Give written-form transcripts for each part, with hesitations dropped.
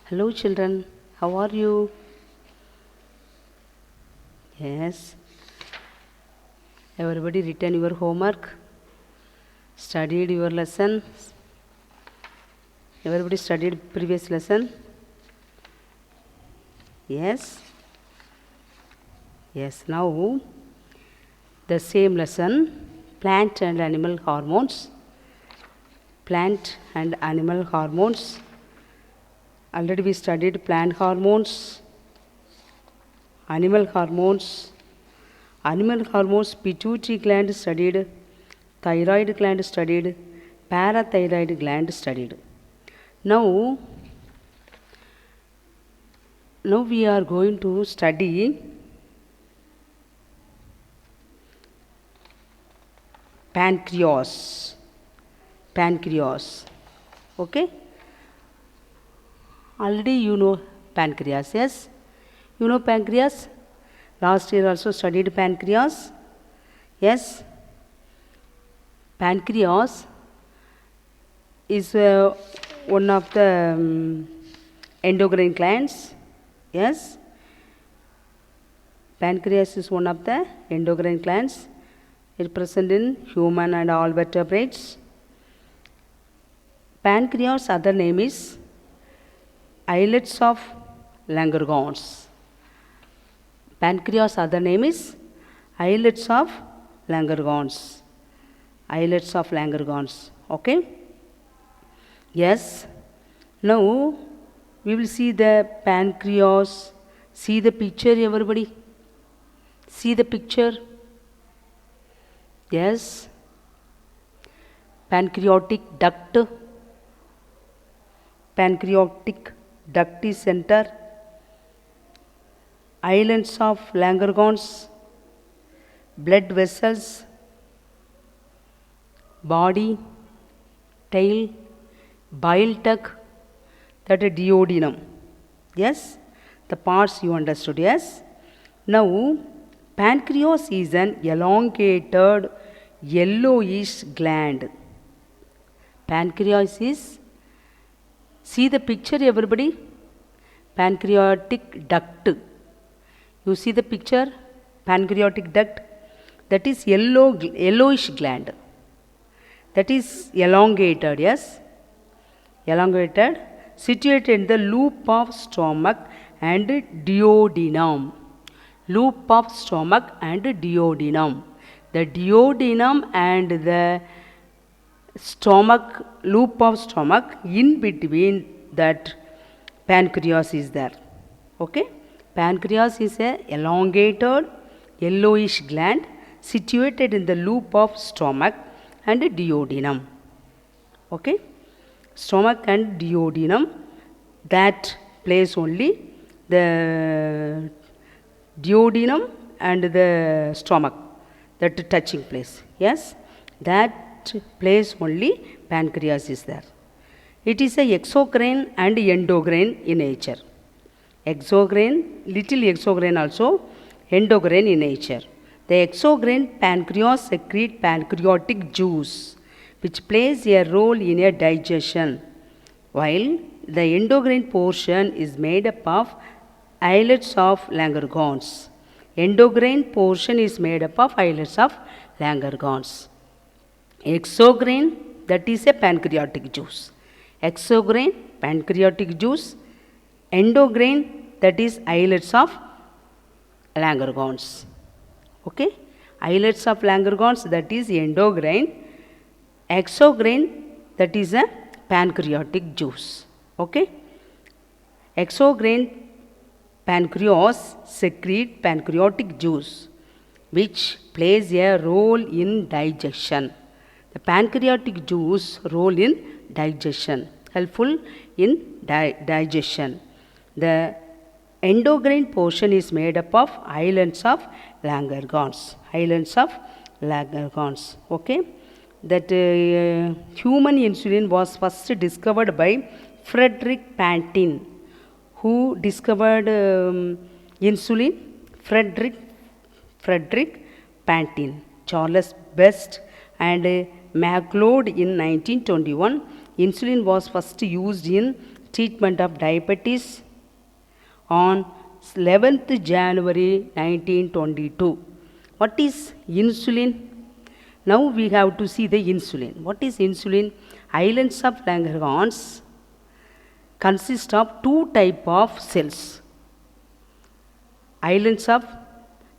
Hello, children. How are you? Yes. Everybody written your homework? Studied your lesson? Everybody studied previous lesson? Yes. Yes. Now, the same lesson, plant and animal hormones. Plant and animal hormones. Already we studied plant hormones, animal hormones. Animal hormones, pituitary gland studied, thyroid gland studied, parathyroid gland studied. Now, now we are going to study pancreas. Pancreas. Okay? Already you know pancreas, yes? You know pancreas? Last year also studied pancreas. Yes? Pancreas is one of the endocrine glands. Yes? Pancreas is one of the endocrine glands. It is present in human and all vertebrates. Pancreas' other name is islets of Langerhans. Pancreas' other name is islets of Langerhans. Islets of Langerhans. Okay? Yes. Now we will see the pancreas. See the picture, everybody. See the picture. Yes. Pancreatic duct. Pancreatic duct is center. Islands of Langerhans, blood vessels, body, tail, bile duct, that is duodenum. Yes, the parts you understood. Yes. Now, pancreas is an elongated yellowish gland. Pancreas is, see the picture, everybody. Pancreatic duct. You see the picture, pancreatic duct, that is yellowish gland. That is elongated, yes, elongated, situated in the loop of stomach and duodenum. Loop of stomach and duodenum. The duodenum and the stomach, loop of stomach, in between that pancreas is there. Okay? Pancreas is a elongated yellowish gland situated in the loop of stomach and duodenum. Okay? Stomach and duodenum, that place only the duodenum and the stomach, that touching place. Yes? That place only pancreas is there. It is a exocrine and endocrine in nature. Exocrine, little exocrine also, endocrine in nature. The exocrine pancreas secrete pancreatic juice, which plays a role in a digestion, while the endocrine portion is made up of islets of Langerhans. Endocrine portion is made up of islets of Langerhans. Exocrine, that is a pancreatic juice. Exocrine, pancreatic juice. Endocrine, that is islets of Langerhans. Okay? Islets of Langerhans, that is endocrine. Exocrine, that is a pancreatic juice. Okay? Exocrine pancreas secrete pancreatic juice, which plays a role in digestion. The pancreatic juice role in digestion, helpful in digestion. The endocrine portion is made up of islands of Langerhans. Islands of Langerhans. Okay? That human insulin was first discovered by Frederick Banting. Who discovered insulin? Frederick Banting. Charles Best and MacLeod in 1921. Insulin was first used in treatment of diabetes on 11th January 1922. What is insulin? Now we have to see the insulin. What is insulin? Islands of Langerhans consist of two types of cells. Islands of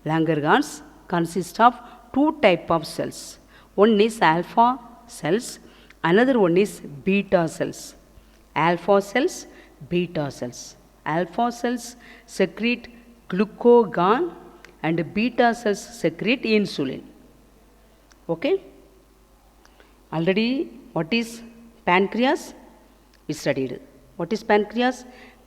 Langerhans consist of two types of cells. One is alpha cells, another one is beta cells. Alpha cells, beta cells. Alpha cells secrete glucagon and beta cells secrete insulin. Okay? Already what is pancreas? We studied. What is pancreas?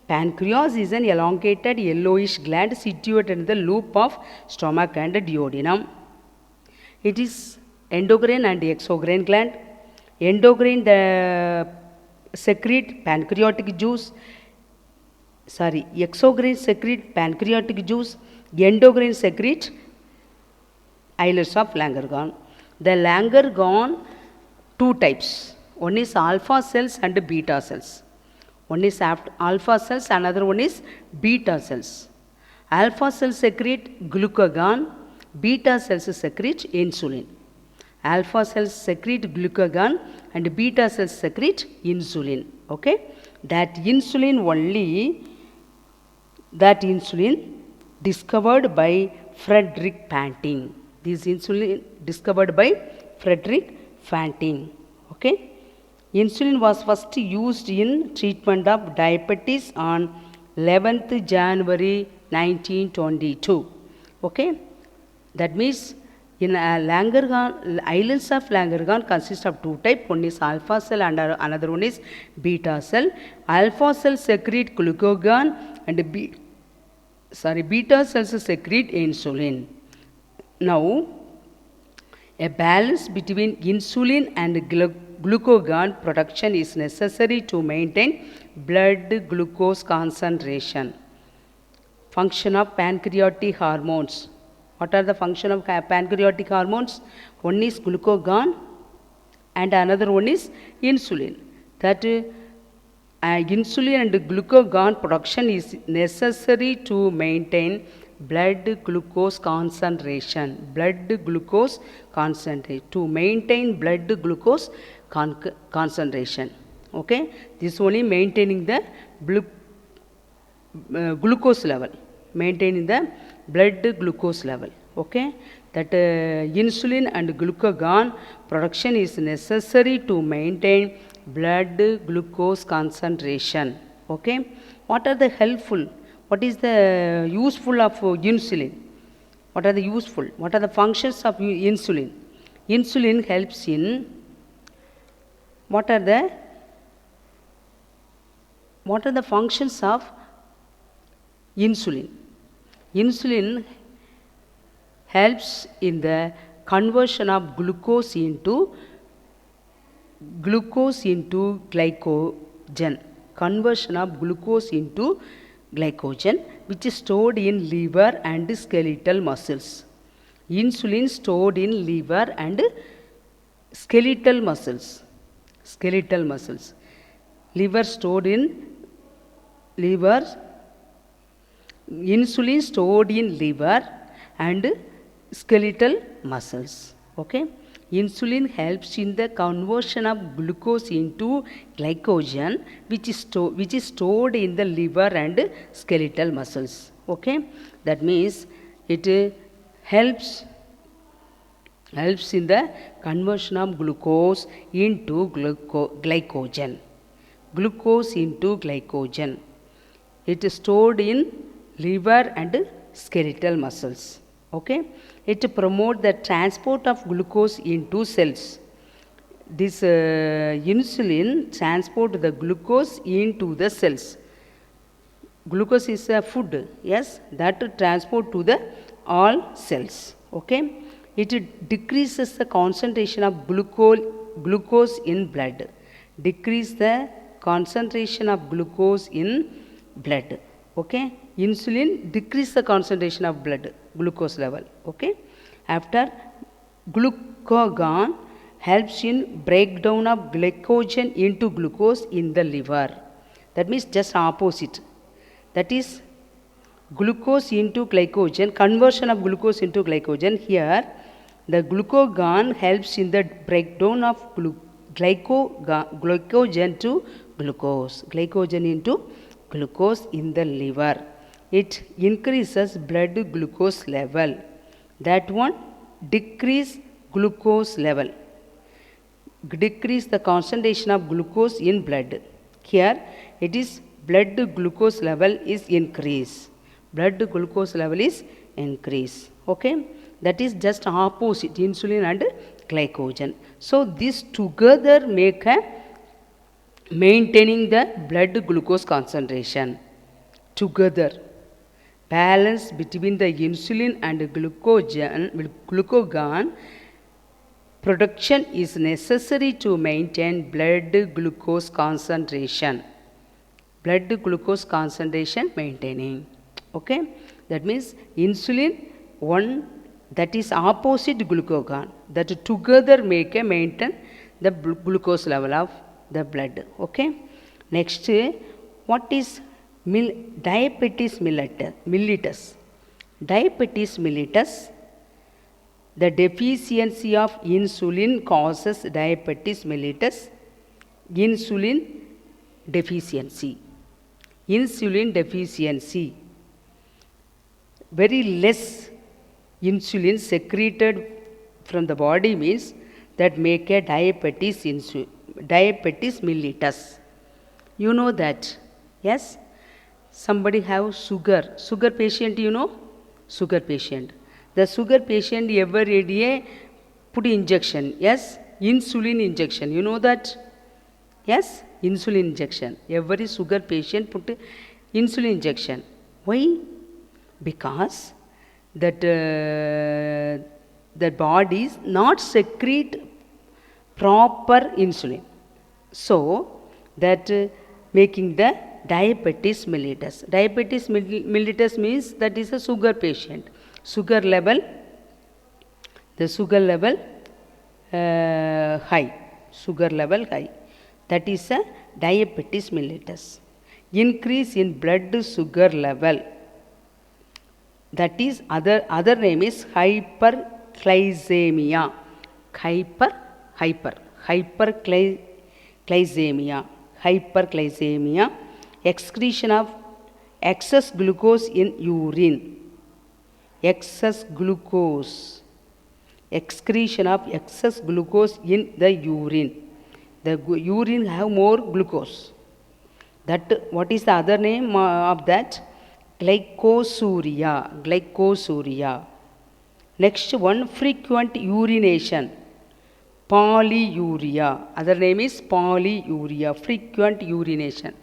Pancreas is an elongated yellowish gland situated in the loop of stomach and duodenum. It is endocrine and exocrine gland. Endocrine secrete pancreatic juice. Exocrine secrete pancreatic juice. Endocrine secrete islets of Langerhans. The Langerhans two types. One is alpha cells and beta cells. One is alpha cells, another one is beta cells. Alpha cells secrete glucagon, beta cells secrete insulin. Alpha cells secrete glucagon and beta cells secrete insulin. Okay? That insulin discovered by Frederick Banting. This insulin discovered by Frederick Banting. Okay? Insulin was first used in treatment of diabetes on 11th January 1922. Okay? That means in islands of Langerhans consist of two types. One is alpha cell and another one is beta cell. Alpha cell secrete glucagon and beta cells secrete insulin. Now, a balance between insulin and glucagon production is necessary to maintain blood glucose concentration. Function of pancreatic hormones. What are the function of pancreatic hormones? One is glucagon and another one is insulin. That insulin and glucagon production is necessary to maintain blood glucose concentration. To maintain blood glucose concentration. Okay? This only maintaining the glucose level. Maintaining the blood glucose level. Okay? That insulin and glucagon production is necessary to maintain blood glucose concentration. Okay? What are the helpful? What is the useful of insulin? What are the useful? What are the functions of insulin? Insulin helps in what are the functions of insulin? Insulin helps in the conversion of glucose into glycogen. Conversion of glucose into glycogen, which is stored in liver and skeletal muscles. Insulin stored in liver and skeletal muscles. Liver stored in liver. Insulin stored in liver and skeletal muscles. Okay? Insulin helps in the conversion of glucose into glycogen, which is stored in the liver and skeletal muscles. Okay? That means it helps in the conversion of glucose into glycogen. Glucose into glycogen. It is stored in liver and skeletal muscles. Okay? It promotes the transport of glucose into cells. This insulin transports the glucose into the cells. Glucose is a food, yes, that transport to the all cells. Okay? It decreases the concentration of glucose in blood. Decrease the concentration of glucose in blood. Okay? Insulin decrease the concentration of glucose level. Okay? After glucagon helps in breakdown of glycogen into glucose in the liver. That means just opposite. That is glucose into glycogen, conversion of glucose into glycogen. Here, the glucagon helps in the breakdown of glycogen to glucose. Glycogen into glucose in the liver. It increases blood glucose level. That one decrease glucose level. Decrease the concentration of glucose in blood. Here it is blood glucose level is increase. Blood glucose level is increase. Okay, that is just opposite, insulin and glycogen. So these together make a maintaining the blood glucose concentration. Together, balance between the insulin and glucagon production is necessary to maintain blood glucose concentration. Blood glucose concentration maintaining. Okay, that means insulin one that is opposite glucagon, that together make a maintain the glucose level of the blood. Okay, next, what is diabetes mellitus? Diabetes mellitus, the deficiency of insulin causes diabetes mellitus. Insulin deficiency. Insulin deficiency. Very less insulin secreted from the body means that make a diabetes mellitus. You know that, yes? Somebody have sugar patient, you know, sugar patient. The sugar patient every day put injection, yes, insulin injection, you know that, yes, insulin injection. Every sugar patient put insulin injection. Why? Because that the bodies not secrete proper insulin. So that making the diabetes mellitus. Diabetes mellitus means that is a sugar patient. Sugar level, the sugar level high. Sugar level high. That is a diabetes mellitus. Increase in blood sugar level. That is other name is hyperglycemia. Hyperglycemia. Excretion of excess glucose in urine. Excess glucose. Excretion of excess glucose in the urine. The urine have more glucose. That what is the other name of that? Glycosuria. Next one, frequent urination. Polyuria. Other name is polyuria. Frequent urination.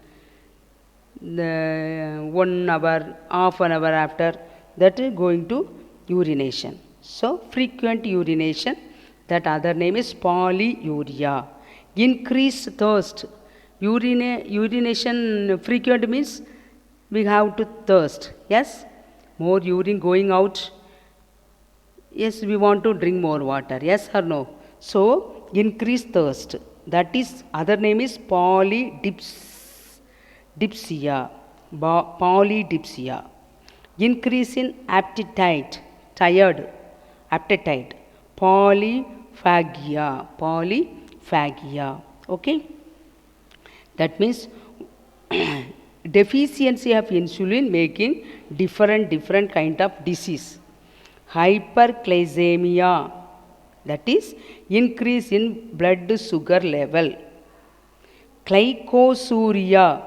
The 1 hour, half an hour after that going to urination. So frequent urination. That other name is polyuria. Increased thirst. Urination frequent means we have to thirst. Yes, more urine going out. Yes, we want to drink more water. Yes or no? So increased thirst. That is other name is polydipsia. Polydipsia. Increase in appetite. Tired. Appetite. Polyphagia. Okay. That means deficiency of insulin making different kind of disease. Hyperglycemia, that is increase in blood sugar level. Glycosuria,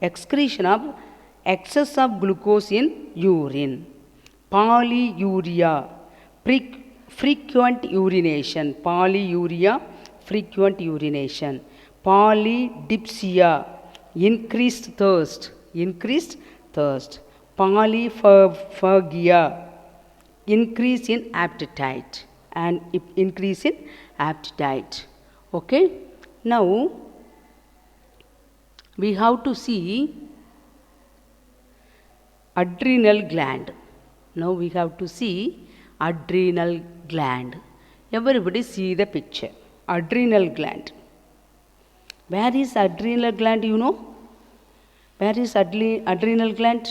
excretion of excess of glucose in urine. Polyuria, frequent urination. Polyuria, frequent urination. Polydipsia, increased thirst. Polyphagia, increase in appetite. Okay. Now we have to see adrenal gland. Everybody see the picture. Adrenal gland. Where is adrenal gland, you know? Where is adrenal gland?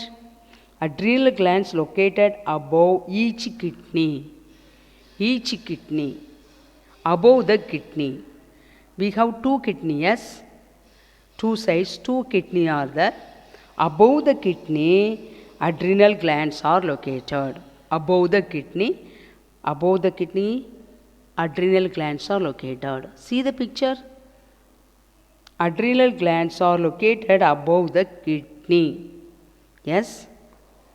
Adrenal glands located above each kidney. Each kidney. Above the kidney. We have two kidneys, yes? Two sides, two kidney are there. Above the kidney, adrenal glands are located. Above the kidney, adrenal glands are located. See the picture? Adrenal glands are located above the kidney. Yes,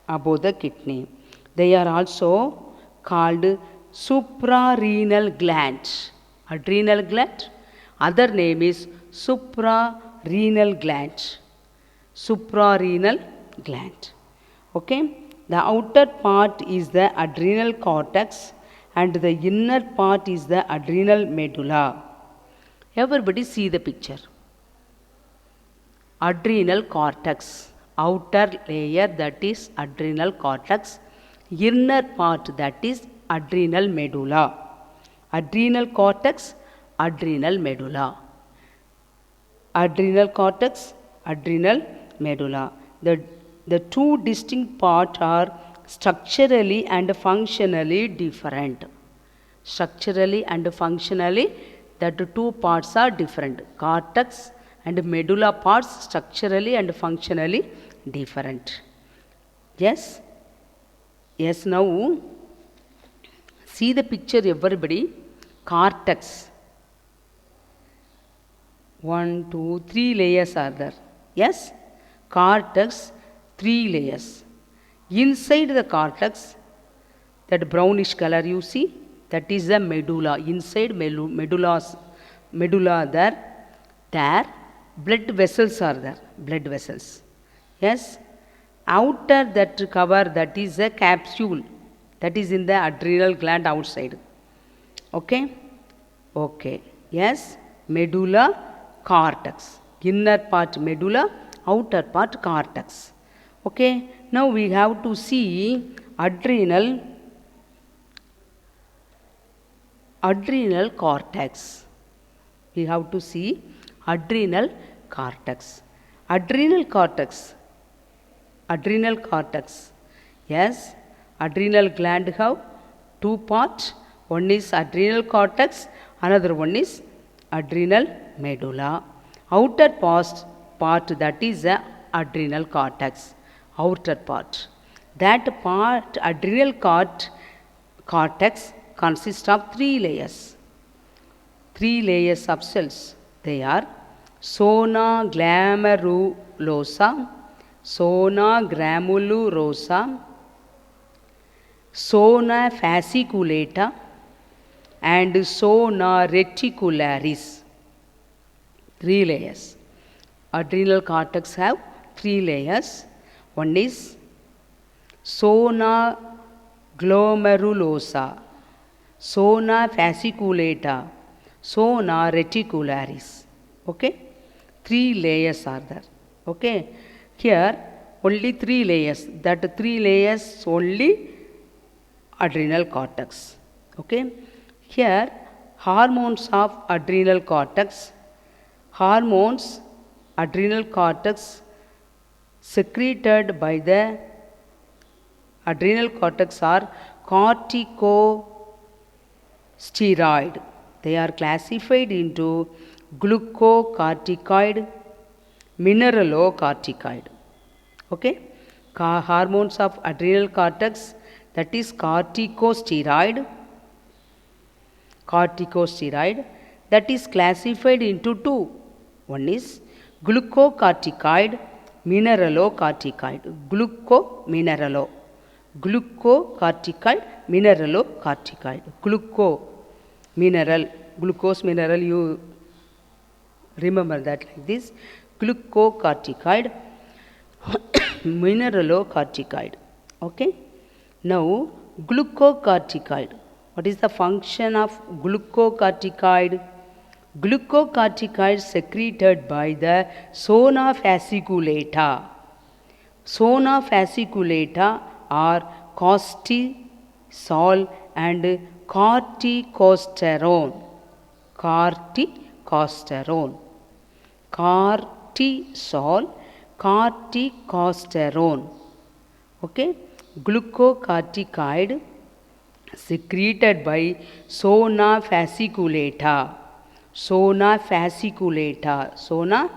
above the kidney. They are also called suprarenal glands. Adrenal gland, other name is suprarenal gland. Suprarenal gland. Okay, the outer part is the adrenal cortex and the inner part is the adrenal medulla. Everybody see the picture. Adrenal cortex, outer layer, that is adrenal cortex, inner part, that is adrenal medulla. Adrenal cortex, adrenal medulla. Adrenal cortex, adrenal medulla. The two distinct parts are structurally and functionally different. Structurally and functionally, that two parts are different. Cortex and medulla parts structurally and functionally different. Yes? Yes, now see the picture, everybody. Cortex. 1, 2, 3 layers are there. Yes? Cortex, 3 layers. Inside the cortex, that brownish color you see, that is the medulla. Inside medulla there blood vessels are there. Blood vessels. Yes? Outer that cover, that is a capsule. That is in the adrenal gland outside. Okay? Okay. Yes? Medulla, cortex. Inner part medulla, outer part cortex. Okay? Now we have to see adrenal cortex. We have to see adrenal cortex. Adrenal cortex. Yes, adrenal gland have two parts. One is adrenal cortex, another one is adrenal medulla. Outer part, that is the adrenal cortex. Outer part. That part, adrenal cortex, consists of 3 layers. 3 layers of cells. They are zona glomerulosa, zona fasciculata, and zona reticularis. 3 layers. Adrenal cortex have 3 layers. One is zona glomerulosa, zona fasciculata, zona reticularis. Okay? 3 layers are there. Okay? Here only 3 layers. That 3 layers only adrenal cortex. Okay? Here hormones of adrenal cortex. Hormones adrenal cortex secreted by the adrenal cortex are corticosteroid. They are classified into glucocorticoid, mineralocorticoid. Okay? Hormones of adrenal cortex, that is corticosteroid, that is classified into 2. One is glucocorticoid, mineralocorticoid. Glucocorticoid, mineralocorticoid. Glucose mineral, you remember that like this. Glucocorticoid, mineralocorticoid. Okay? Now, glucocorticoid. What is the function of glucocorticoid? Glucocorticoid secreted by the zona fasciculata. Zona fasciculata are cortisol and corticosterone. cortisol, corticosterone. Okay, glucocorticoid secreted by zona fasciculata. Zona fasciculata. Zona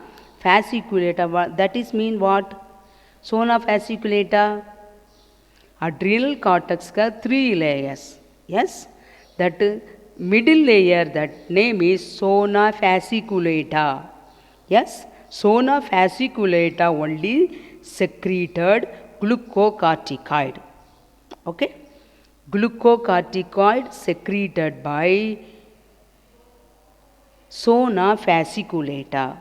fasciculata. That is mean what? Zona fasciculata. Adrenal cortex ka 3 layers. Yes, that middle layer, that name is zona fasciculata. Yes, zona fasciculata only secreted glucocorticoid. Okay, glucocorticoid secreted by zona fasciculata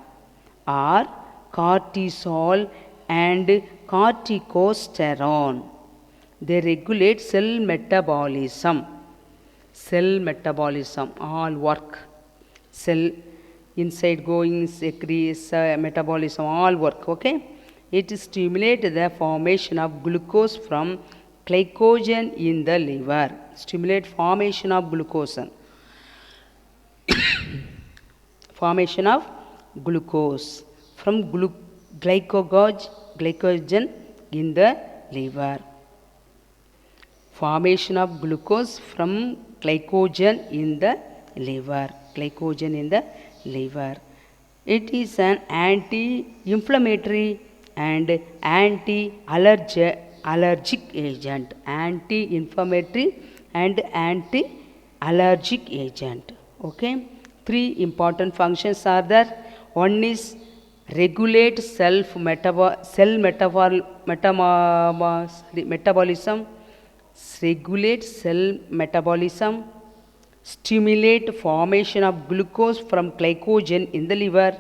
or cortisol and corticosterone. They regulate cell metabolism. Cell metabolism, all work. Cell inside going, secretes, metabolism, all work. Okay, it stimulates the formation of glucose from glycogen in the liver. Stimulate formation of glucose. Formation of glucose from glycogen in the liver. Formation of glucose from glycogen in the liver. Glycogen in the liver. It is an anti-inflammatory and anti-allergic agent. Anti-inflammatory and anti-allergic agent. Okay. 3 important functions are there. One is regulate metabolism. Regulate cell metabolism, stimulate formation of glucose from glycogen in the liver,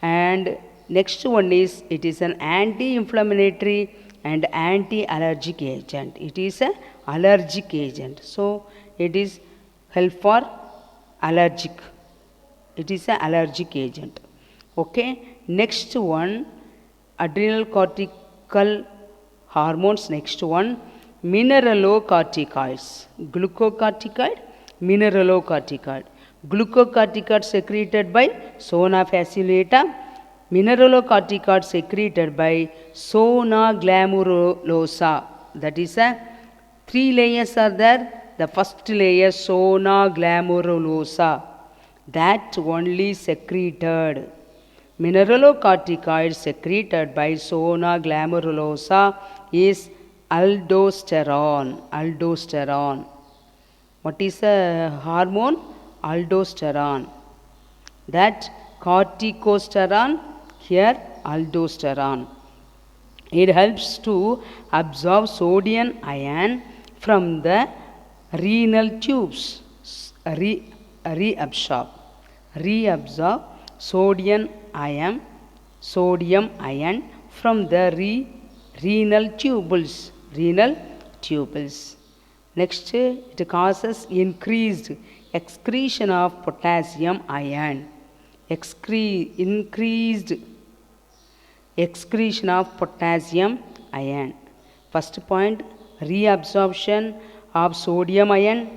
and next one is it is an anti-inflammatory and anti-allergic agent. It is an allergic agent, so it is help for allergic. It is an allergic agent. Okay, next one, adrenal cortical hormones. Next one, mineralocorticoids. Glucocorticoid, mineralocorticoid. Glucocorticoid secreted by zona fasciculata. Mineralocorticoid secreted by zona glamurulosa. That is a 3 layers are there. The first layer, zona glamurulosa, that only secreted. Mineralocorticoid secreted by zona glamurulosa is aldosterone. Aldosterone. What is a hormone? Aldosterone. That corticosterone, here aldosterone. It helps to absorb sodium ion from the renal tubes. Reabsorb sodium ion from the renal tubules. Next, it causes increased excretion of potassium ion. Increased excretion of potassium ion. First point, reabsorption of sodium ion.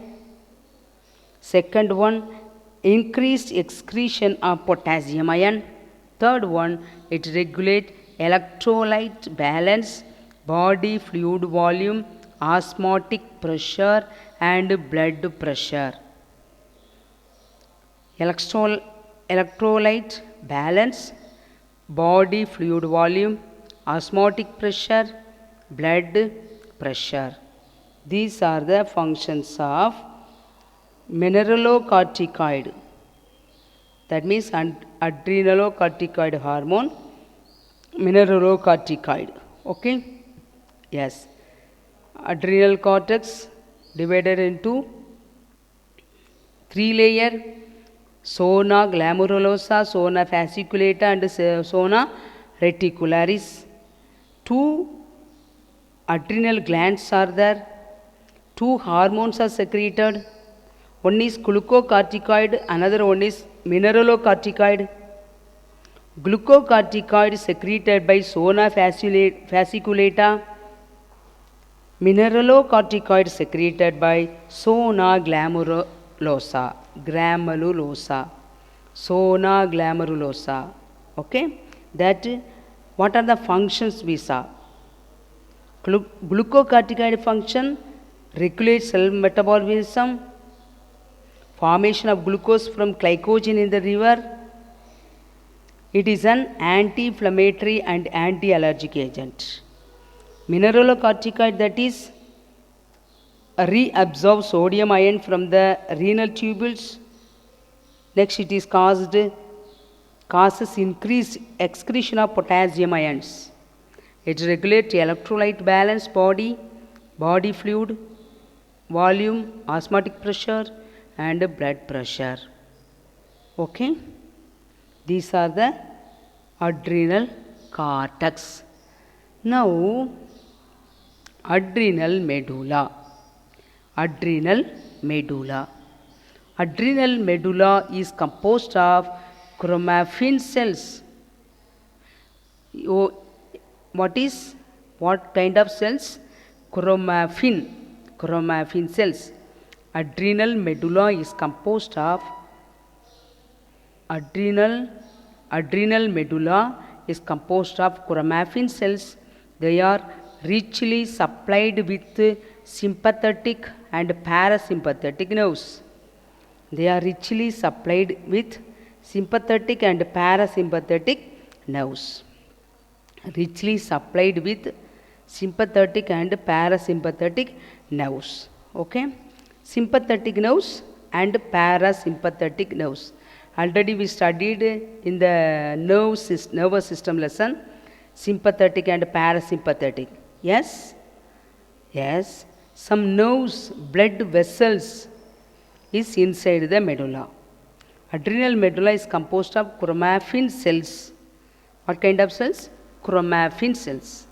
Second one, increased excretion of potassium ion. Third one, it regulates electrolyte balance, body fluid volume, osmotic pressure and blood pressure. Electrolyte balance, body fluid volume, osmotic pressure, blood pressure. These are the functions of mineralocorticoid. That means adrenalocorticoid hormone, mineralocorticoid. Okay, yes. Adrenal cortex divided into 3 layer: zona glamurulosa, zona fasciculata and zona reticularis. 2 adrenal glands are there. 2 hormones are secreted. One is glucocorticoid, another one is mineralocorticoid. Glucocorticoid secreted by zona fasciculata. Mineralocorticoid secreted by zona glamurulosa. Zona glamurulosa. Okay, that what are the functions we saw? Glucocorticoid function regulates cell metabolism, formation of glucose from glycogen in the liver. It is an anti-inflammatory and anti-allergic agent. Mineralocorticoid, that is reabsorb sodium ion from the renal tubules. Next, it is causes increased excretion of potassium ions. It regulates electrolyte balance, body fluid, volume, osmotic pressure and blood pressure. Okay, these are the adrenal cortex. Now, adrenal medulla. Adrenal medulla. Adrenal medulla is composed of chromaffin cells. What kind of cells? Chromaffin cells. Adrenal medulla is composed of chromaffin cells. They are richly supplied with sympathetic and parasympathetic nerves. They are richly supplied with sympathetic and parasympathetic nerves. Richly supplied with sympathetic and parasympathetic nerves. Okay, sympathetic nerves and parasympathetic nerves. Already we studied in the nervous system lesson sympathetic and parasympathetic. Yes, yes. Some nerves, blood vessels is inside the medulla. Adrenal medulla is composed of chromaffin cells. What kind of cells? Chromaffin cells.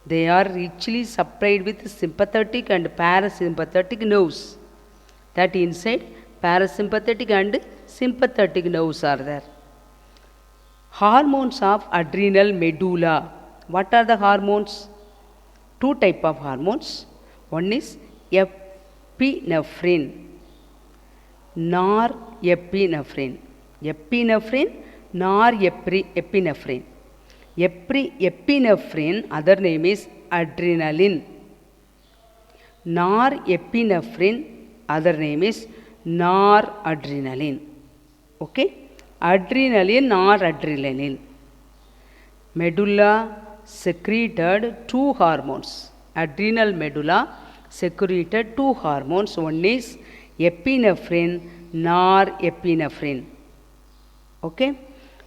They are richly supplied with sympathetic and parasympathetic nerves. That inside parasympathetic and sympathetic nerves are there. Hormones of adrenal medulla. What are the hormones? Two type of hormones. One is epinephrine, norepinephrine. Epinephrine, norepinephrine. Epinephrine, other name is adrenaline. Norepinephrine, other name is noradrenaline. Okay, adrenaline, noradrenaline. Medulla secreted two hormones. Adrenal medulla secreted two hormones. One is epinephrine, norepinephrine. Okay,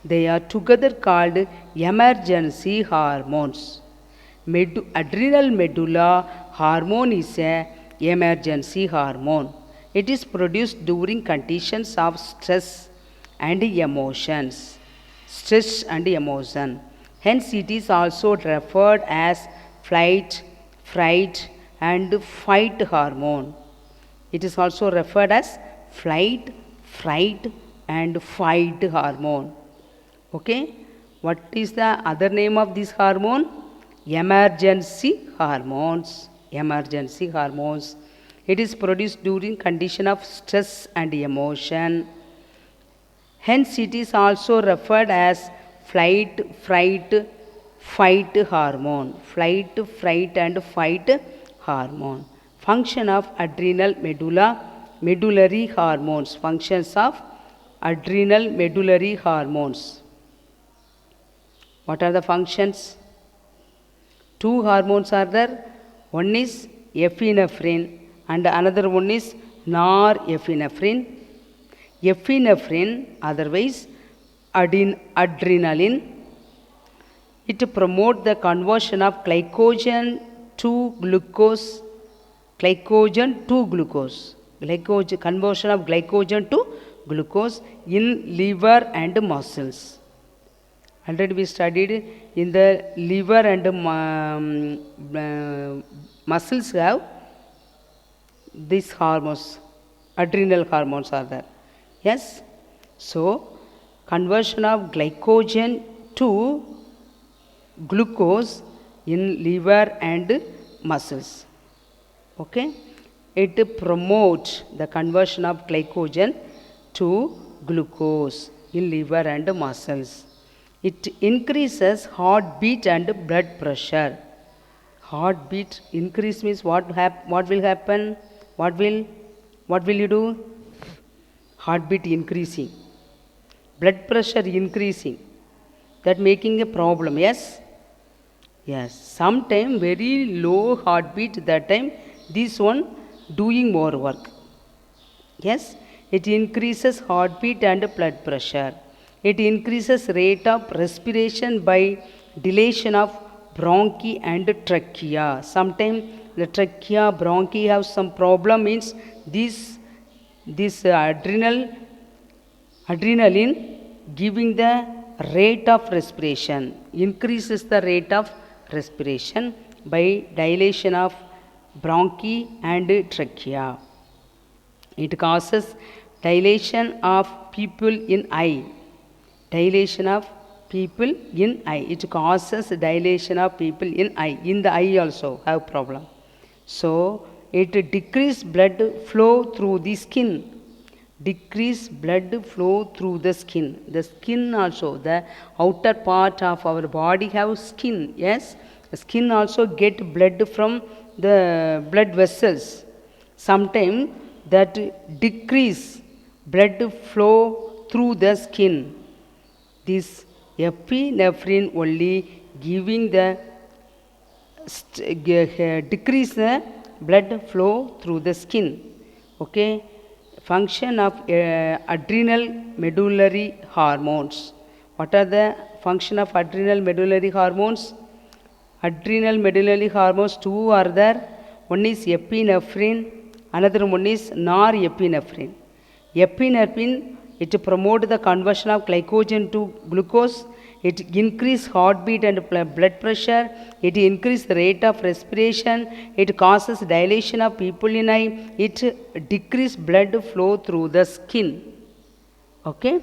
they are together called emergency hormones. Adrenal medulla hormone is a emergency hormone. It is produced during conditions of stress and emotions. Stress and emotion. Hence, it is also referred as flight, fright, and fight hormone. It is also referred as flight, fright, and fight hormone. Okay, what is the other name of this hormone? Emergency hormones. Emergency hormones. It is produced during condition of stress and emotion. Hence, it is also referred as flight, fright, fight hormone. Flight, fright, and fight hormone. Function of adrenal medulla, medullary hormones. Functions of adrenal medullary hormones. What are the functions? Two hormones are there. One is epinephrine and another one is norepinephrine. Epinephrine, otherwise adrenaline. It promotes the conversion of glycogen to glucose. Conversion of glycogen to glucose in liver and muscles. Already we studied in the liver and muscles have these hormones, adrenal hormones are there. Yes. So, conversion of glycogen to glucose in liver and muscles. Okay. It promotes the conversion of glycogen to glucose in liver and muscles. It increases heartbeat and blood pressure. Heartbeat increase means what will happen? What will you do? Heartbeat increasing, blood pressure increasing, that making a problem. Yes, sometime very low heartbeat, that time this one doing more work. Yes, it increases heartbeat and blood pressure. It increases rate of respiration by dilation of bronchi and trachea. Sometimes the trachea bronchi have some problem, means this adrenaline giving the rate of respiration, increases the rate of respiration by dilation of bronchi and trachea. It causes dilation of pupil in eye. Dilation of pupil in eye. It causes dilation of pupil in eye. In the eye also have problem. So it decrease blood flow through the skin. Decrease blood flow through the skin. The skin also, the outer part of our body have skin. Yes, the skin also get blood from the blood vessels. Sometimes that decrease blood flow through the skin. This epinephrine only giving the decrease the blood flow through the skin. Okay, function of adrenal medullary hormones. What are the function of adrenal medullary hormones? Adrenal medullary hormones, two are there. One is epinephrine, another one is norepinephrine. Epinephrine, it promotes the conversion of glycogen to glucose. It increase heartbeat and blood pressure. It increase the rate of respiration. It causes dilation of pupil in eye. It decrease blood flow through the skin. Okay,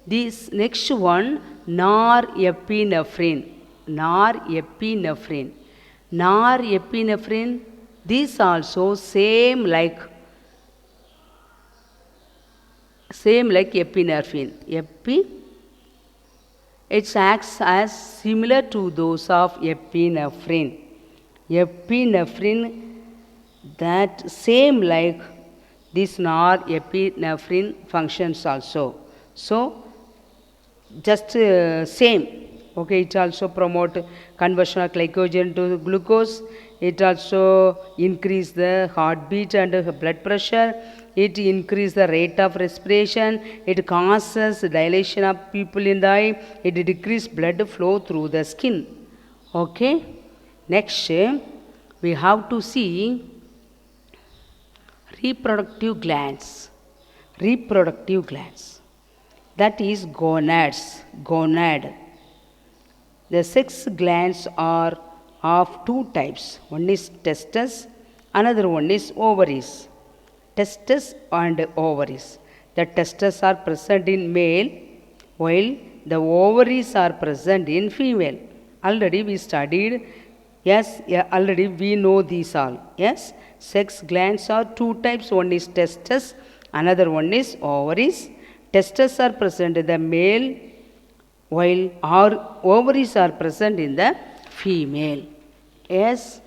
this next one, norepinephrine. Norepinephrine. Norepinephrine, this also same like epinephrine. It acts as similar to those of epinephrine. Epinephrine, that same like this norepinephrine functions also. So just same. Okay, it also promote conversion of glycogen to glucose. It also increase the heartbeat and blood pressure. It increase the rate of respiration. It causes dilation of pupil in the eye. It decrease blood flow through the skin. Okay, next we have to see reproductive glands. Reproductive glands, that is gonads. Gonad. The sex glands are of two types. One is testes, another one is ovaries. Testes and ovaries. The testes are present in male, while the ovaries are present in female. Already we studied. Yes, already we know these all. Yes, sex glands are two types. One is testes, another one is ovaries. Testes are present in the male, while our ovaries are present in the female. Yes,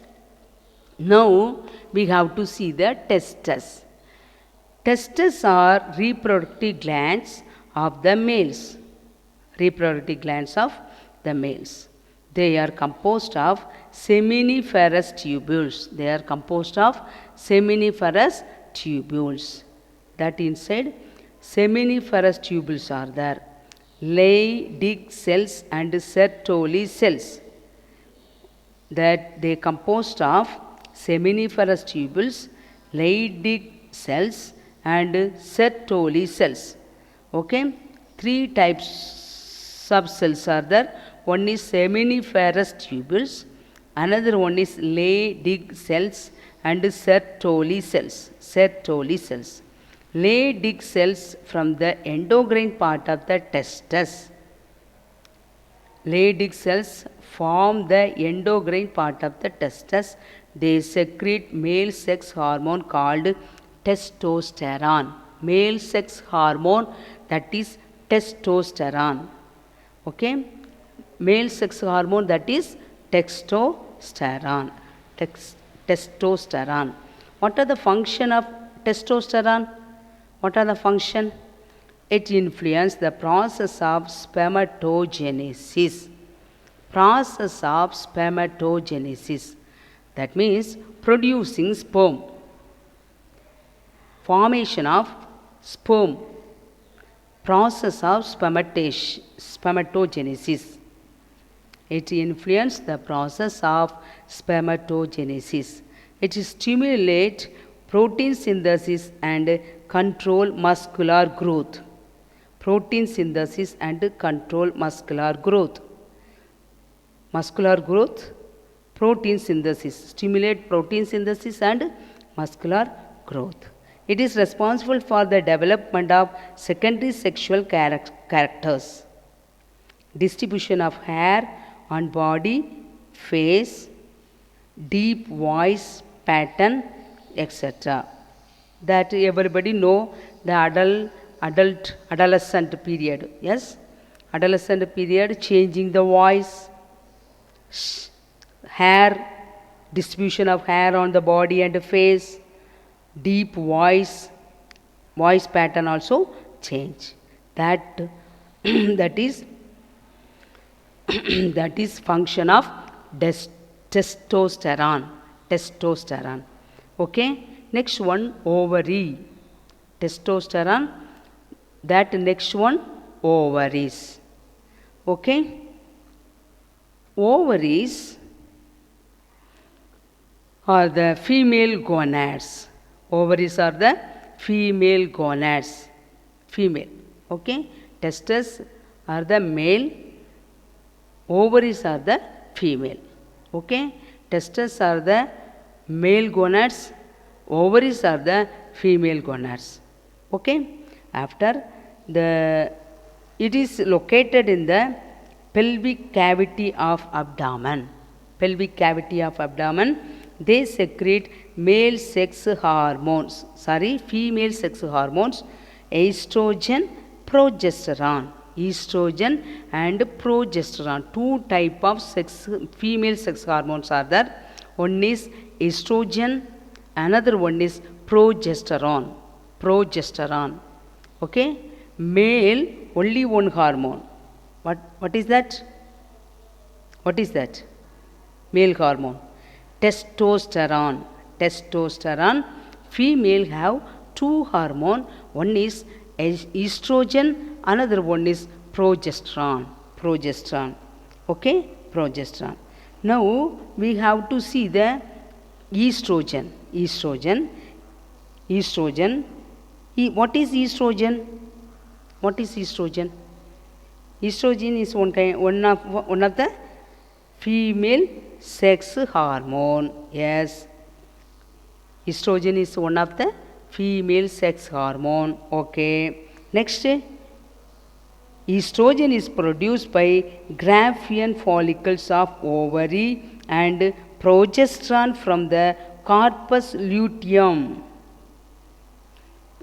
now we have to see the testes. Testes are reproductive glands of the males. Reproductive glands of the males. They are composed of seminiferous tubules. They are composed of seminiferous tubules. That inside seminiferous tubules are there. Leydig cells and Sertoli cells. That they composed of seminiferous tubules, Leydig cells and Sertoli cells. Okay, three types of cells are there. One is seminiferous tubules, another one is Leydig cells and Sertoli cells. Sertoli cells. Leydig cells from the endocrine part of the testes. Leydig cells form the endocrine part of the testes. They secrete male sex hormone called testosterone. Male sex hormone, that is testosterone. Okay, male sex hormone, that is testosterone. Testosterone. What are the function of testosterone? What are the function? It influences the process of spermatogenesis. Process of spermatogenesis. That means producing sperm. Formation of sperm. Process of spermatogenesis. It influences the process of spermatogenesis. It stimulates protein synthesis and control muscular growth. Protein synthesis and control muscular growth. Muscular growth, protein synthesis. Stimulate protein synthesis and muscular growth. It is responsible for the development of secondary sexual characters. Distribution of hair on body, face, deep voice pattern, etc. That everybody know the adolescent period. Yes, adolescent period, changing the voice, hair, distribution of hair on the body and the face, deep voice pattern also change. That that is that is function of testosterone. Okay. Next one, ovary. Testosterone. That next one, ovaries. Okay. Ovaries are the female gonads. Ovaries are the female gonads. Female. Okay. Testes are the male. Ovaries are the female. Okay. Testes are the male gonads. Ovaries are the female gonads. Okay. After it is located in the pelvic cavity of abdomen. Pelvic cavity of abdomen. They secrete female sex hormones, estrogen, progesterone. Estrogen and progesterone. Two type of female sex hormones are there. One is estrogen, another one is progesterone. Okay. Male, only one hormone. What is that? What is that? Male hormone. Testosterone. Female have two hormone. One is estrogen, another one is progesterone. Okay. Progesterone. Now we have to see the estrogen. What is estrogen? Estrogen is one of the female sex hormone. Yes. Estrogen is one of the female sex hormone. Okay. Next, estrogen is produced by Graafian follicles of ovary and progesterone from the corpus luteum.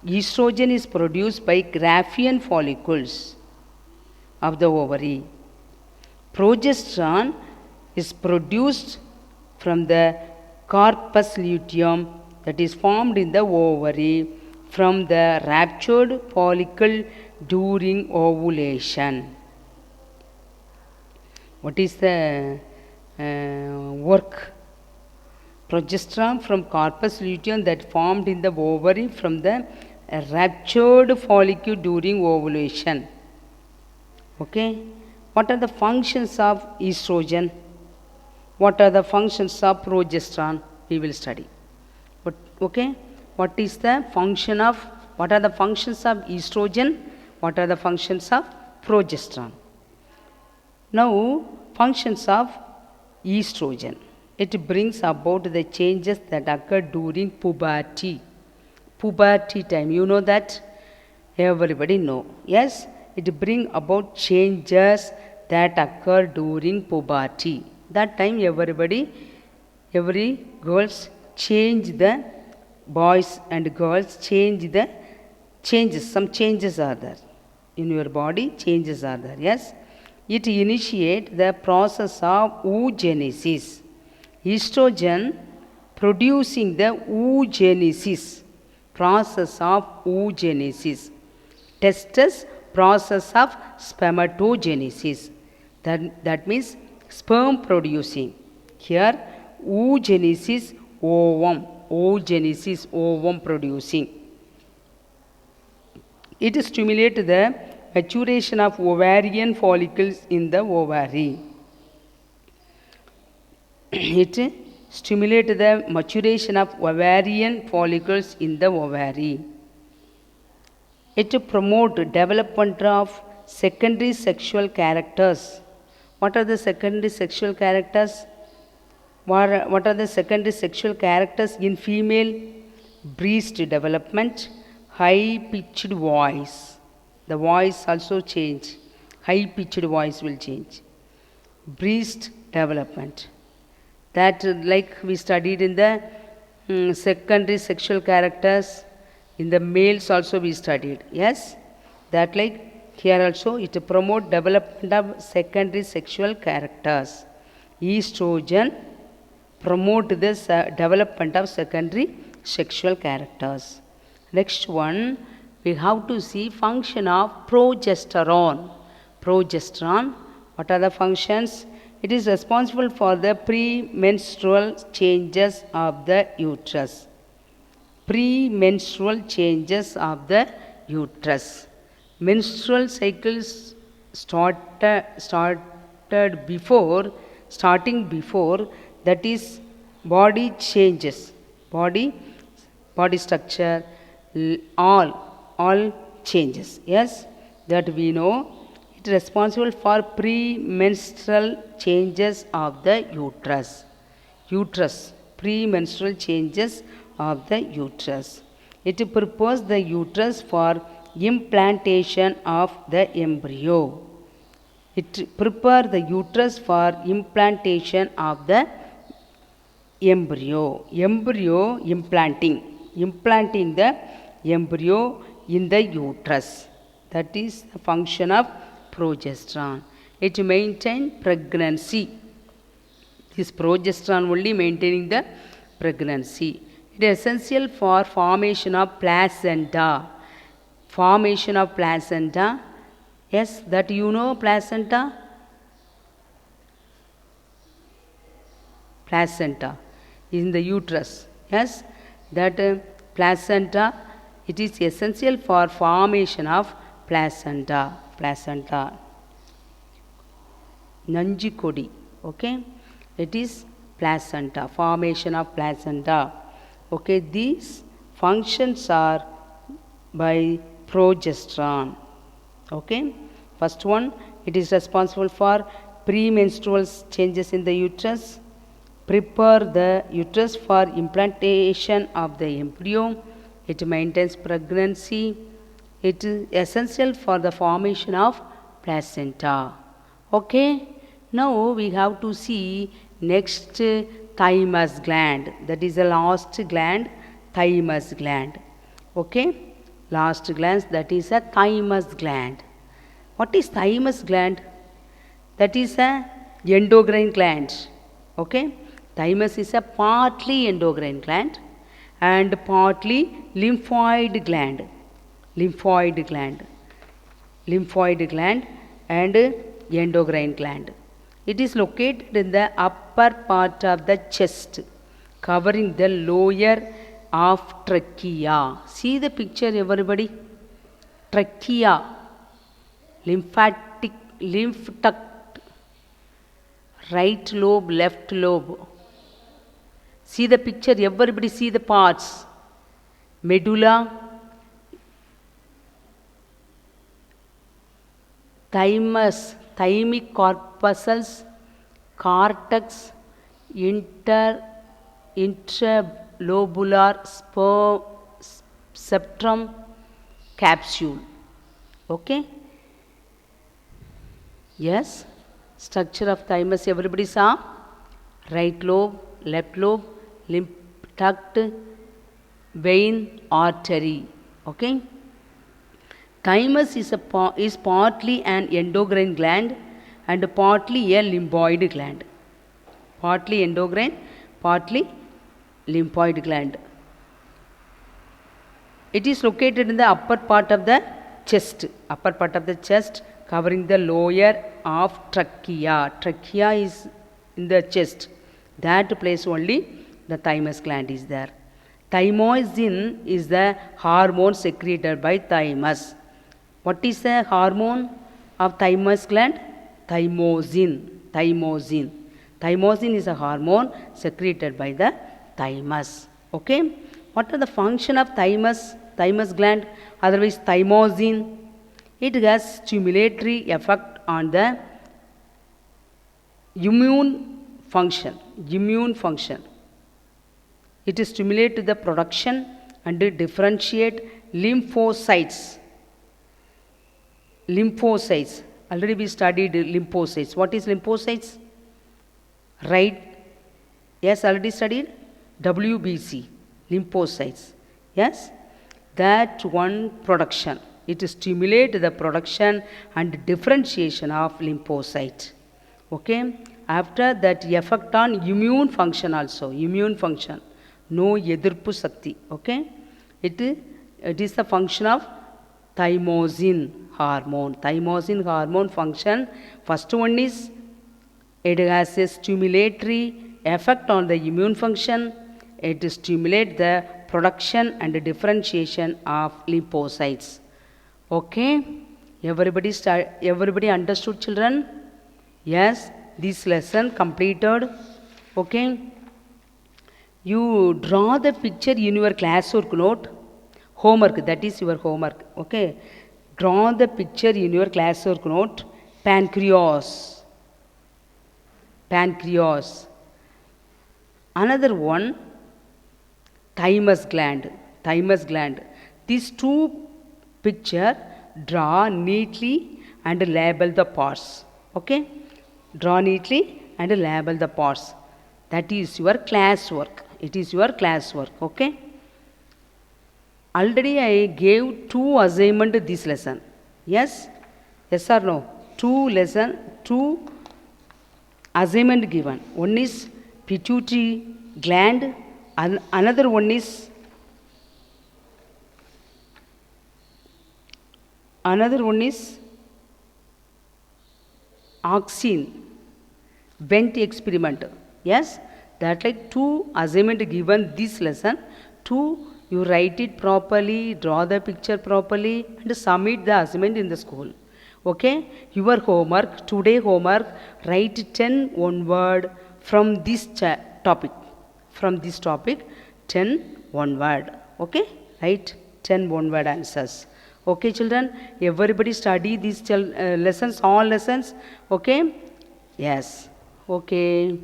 Estrogen is produced by Graafian follicles of the ovary. Progesterone is produced from the corpus luteum, that is formed in the ovary from the ruptured follicle during ovulation. What is the work? Progesterone from corpus luteum that formed in the ovary from the ruptured follicle during ovulation. Okay. What are the functions of estrogen? What are the functions of progesterone? We will study. But okay. What are the functions of estrogen? What are the functions of progesterone? Now, functions of estrogen. It brings about the changes that occur during puberty. Puberty time, you know that? Everybody know. Yes, it brings about changes that occur during puberty. That time every girls change, the boys and girls change the changes. Some changes are there. In your body, changes are there. Yes. It initiates the process of oogenesis. Estrogen producing the oogenesis, process of oogenesis. Testis, process of spermatogenesis. That means sperm producing. Here oogenesis, ovum. Oogenesis, ovum producing. It stimulates the maturation of ovarian follicles in the ovary. It stimulates the maturation of ovarian follicles in the ovary. It promotes development of secondary sexual characters. What are the secondary sexual characters? What are the secondary sexual characters in female? Breast development, high pitched voice. The voice also change. High pitched voice will change. Breast development. That like we studied in the secondary sexual characters. In the males also we studied. Yes. That like here also it promote development of secondary sexual characters. Estrogen promote this development of secondary sexual characters. Next one, we have to see function of progesterone. Progesterone, what are the functions? It is responsible for the premenstrual changes of the uterus. Premenstrual changes of the uterus. Menstrual cycles starting before, that is body changes, body structure, all changes. Yes, that we know. It is responsible for premenstrual changes of the uterus. Premenstrual changes of the uterus. It prepares the uterus for implantation of the embryo. It prepares the uterus for implantation of the embryo. Implanting the embryo in the uterus. That is the function of progesterone. It maintains pregnancy. This progesterone only maintaining the pregnancy. It is essential for formation of placenta. Formation of placenta. Yes, that you know placenta. Placenta in the uterus. Yes, that placenta, it is essential for formation of placenta. Nanjikodi. Okay, it is placenta, formation of placenta. Okay, these functions are by progesterone. Okay, first one, it is responsible for premenstrual changes in the uterus, prepare the uterus for implantation of the embryo, it maintains pregnancy, it is essential for the formation of placenta. Okay, now we have to see next thymus gland. That is the last gland, thymus gland. Okay, last gland, that is a thymus gland. What is thymus gland? That is a endocrine gland. Okay, thymus is a partly endocrine gland and partly lymphoid gland. Lymphoid gland and endocrine gland. It is located in the upper part of the chest, covering the lower of trachea. See the picture, everybody. Trachea, lymph duct, right lobe, left lobe. See the picture, everybody see the parts. Medulla, thymus, thymic corpuscles, cortex, interlobular septum, capsule. Okay, yes, structure of thymus everybody saw. Right lobe, left lobe, lymph duct, vein, artery. Okay, thymus is partly an endocrine gland and partly a lymphoid gland. Partly endocrine, partly lymphoid gland. It is located in the upper part of the chest, covering the lower of trachea. Trachea is in the chest. That place only the thymus gland is there. Thymosin is the hormone secreted by thymus. What is the hormone of thymus gland? Thymosin. Thymosin is a hormone secreted by the thymus. Okay? What are the function of thymus gland? Otherwise thymosin. It has stimulatory effect on the immune function. It stimulates the production and differentiate lymphocytes. Already we studied lymphocytes. What is lymphocytes? Right? Yes, already studied. WBC, lymphocytes. Yes, that one production. It stimulates the production and differentiation of lymphocyte. Okay. After that, effect on immune function also. No edirpu sakti. Okay. It is the function of thymosin hormone. Thymosin hormone function. First one is it has a stimulatory effect on the immune function. It stimulates the production and differentiation of lymphocytes. Okay. Everybody understood, children? Yes. This lesson completed. Okay. You draw the picture in your classwork note. Homework, that is your homework. Okay. Draw the picture in your classwork note. Pancreas. Another one, thymus gland. These two picture draw neatly and label the parts. Okay. Draw neatly and label the parts. That is your classwork. Okay. Already I gave 2 assignment this lesson. Yes or no? 2 assignment given. One is pituitary gland, another one is oxine vent experiment. Yes, that like 2 assignment given this lesson. 2, you write it properly, draw the picture properly and submit the assignment in the school. Okay, your homework, today homework, write 10 one word from this topic. 10 one word. Okay, write 10 one word answers. Okay, children, everybody study these lessons, all lessons. Okay, yes, okay.